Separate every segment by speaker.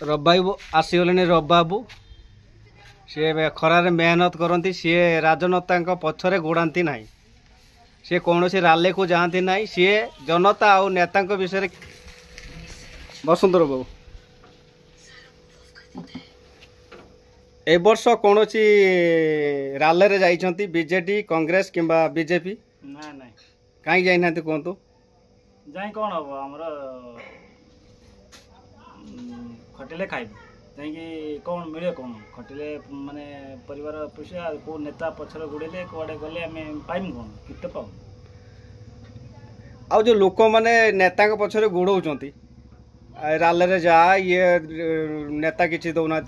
Speaker 1: रबाबू आसीगले रबाबू सी खरार मेहनत करती सी राजनेता पछरे गोड़ाती ना सी कौन राले को जाती ना सी जनता आ नेता विषय बसंतर बाबू ए वर्ष कौन राले रे जाइछंती बीजेडी कांग्रेस किंबा बीजेपी
Speaker 2: ना ना
Speaker 1: कहीं जाइना कहतु
Speaker 2: जाई कौन हम आमर खटिले खाइब जाइए कौन मिले कौन खटिले माने परिवार पोषा को नेता पछर गोड़े कड़े गले आम पाइम कौन कित पाऊ
Speaker 1: आ जो लोक मैंने नेता पछरे गोड़ौंट राले रे जा ये नेता किसी दौना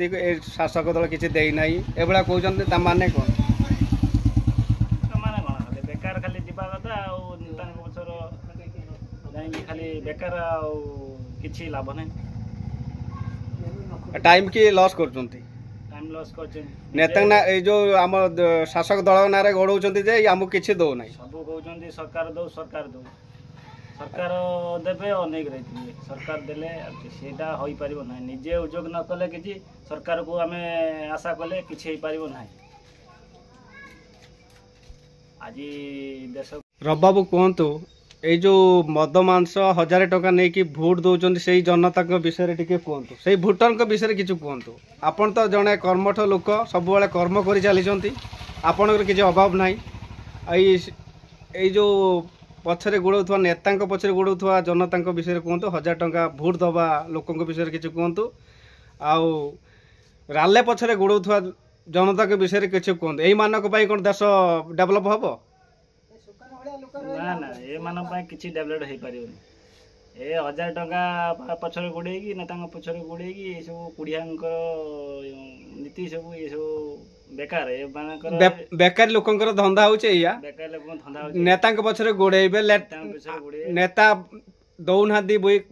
Speaker 1: शासक दल किसी देना एभा कहते माने कौन
Speaker 2: माने कौन खाली बेकार खाली जीवा कथा नेता पछर जाइए खाली बेकार किसी लाभ नहीं
Speaker 1: टाइम की लॉस कर
Speaker 2: टाइम लॉस कर
Speaker 1: नेता ना जो आम शासक दल ना गोड़ौंट आमको किसी दौना
Speaker 2: सब कहते सरकार दो सरकार दो सरकार देवे अनेक रही सरकार देले सेटा हो पार ना निजे उद्योग न कले कि सरकार को आम आशा कले कि ना आज देश
Speaker 1: रबाबू कहतु ये जो मद मांस 1000 टंका नहीं कि भोट दौरान से जनता विषय टी कहतु से भोटर विषय किसी कहतु आपन तो जड़े कर्मठ लोक सब कर्म कर चली आपणकर किसी अभाव ना जो पछरे गोड़ौवा नेता पछरे गोड़ौवा जनता विषय कहतु 1000 टंका भोट दबा लोक विषय किसी कहतु आउ राले पछरे गोड़ौवा जनता के विषय किसी कहतु यही मानक कौन देश डेभलप हम
Speaker 2: ना ना ये मानक किसी डेभलप हो पार ए 1000 टंका पछरे गोड़े नेता पछरे गोड़े सब कुड़िया नीति सब ये सब बेकार
Speaker 1: बेकारी लोकंकर धंदा होचे या
Speaker 2: बेकार लोक धंदा
Speaker 1: नेता पछरे गोड़ेबे नेता दौना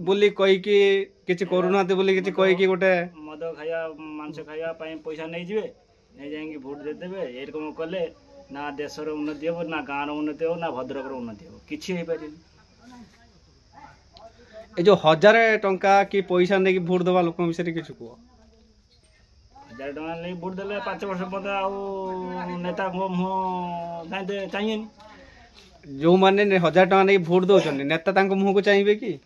Speaker 1: बोली कही किछि करूना बोली किछि कही कि गोटे
Speaker 2: मद खाया मांस खाया पैसा नहीं जिवे नहीं जाएंगे वोट दे देबे एरकम कले ना देशर उन्नति हो ना गाँव उन्नति हो ना भद्रक उन्नति हो किछि हो पारे
Speaker 1: ए जो 1000 टंका कि पैसा नहीं वोट दबा लोक विषय किछि को
Speaker 2: 1000 टंका नहीं वोट देले 5 वर्ष पद नेता मुँह चाहिए
Speaker 1: जो मैंने 1000 टंका नहीं वोट दौरान नेता मुँह को चाहिए कि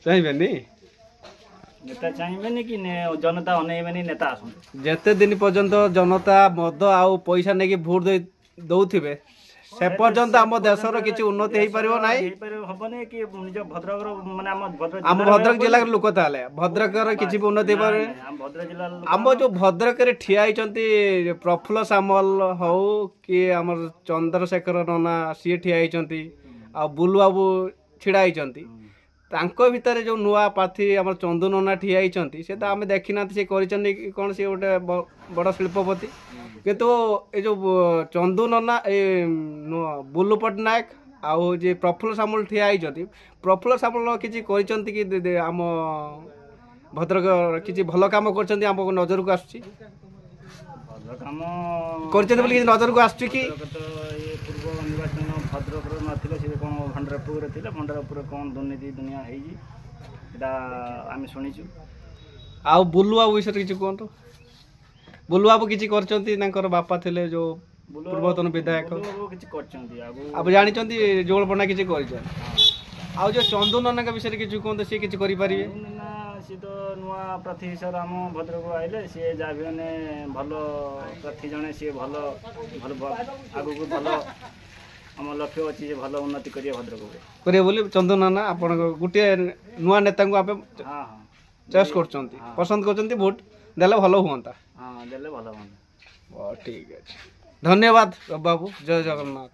Speaker 1: चाहिए
Speaker 2: नेता चाहिए कि जनता अनेबे नेता आस
Speaker 1: जिते दिन पर्यंत जनता मद आउ पैसा नहीं वोट दौथे से पर्यंत आम देशर किसी उन्नति हो पार ना
Speaker 2: हेनी कि निज भद्रक माने
Speaker 1: आम भद्रक जिला लोक ताले भद्रक किसी भी उन्नति हो पार आम जो भद्रक ठिया होती प्रफुल्ल सामल हो कि आम चंद्रशेखर नना सी ठिया होती आ बुलु बाबू छिड़ा होती भितर जो नुआ प्रार्थी आम चंदू नना ठिया होती से तो आम देखी ना सी कौन सी गोटे बड़ शिल्पपति किंतु ये जो चंदू नना बुलु पट्टनायक आउ प्रफुल्ल सामल ठिया होती प्रफुल्ल सामल किसी कि आम भद्रक किसी भल कम कर नजर को आसुची नजर को आसुची कि
Speaker 2: पूर्व निर्वाचन भद्रक नथिले से कौन भंडारपुर थे भंडारपुर कौन दुर्नीति दुनिया आम शुणीचु
Speaker 1: आ बुलु बाबू विषय किसी कहतु बुलु बाबू किसी कर बापा थे जो पूर्वतन विधायक आप जानते जोड़ पढ़ा किसी आउ जो चंदू नना विषय किसी कहते सी किसी करें
Speaker 2: सी तो नुआ प्रार्थी हिसाब आम भद्रक आइले सी जहाँ भी मैंने भल प्रार्थी जड़े सी भल भल आगु भल आम लक्ष्य अच्छी भल उन्नति करेंगे भद्रक
Speaker 1: करेंगे बोली चंदू नना आप गोटे नुआ नेता आप चॉइस कर पसंद कर भोट देले भल हुआ
Speaker 2: हाँ देले भल हुआ
Speaker 1: ठीक है धन्यवाद बाबू जय जगन्नाथ।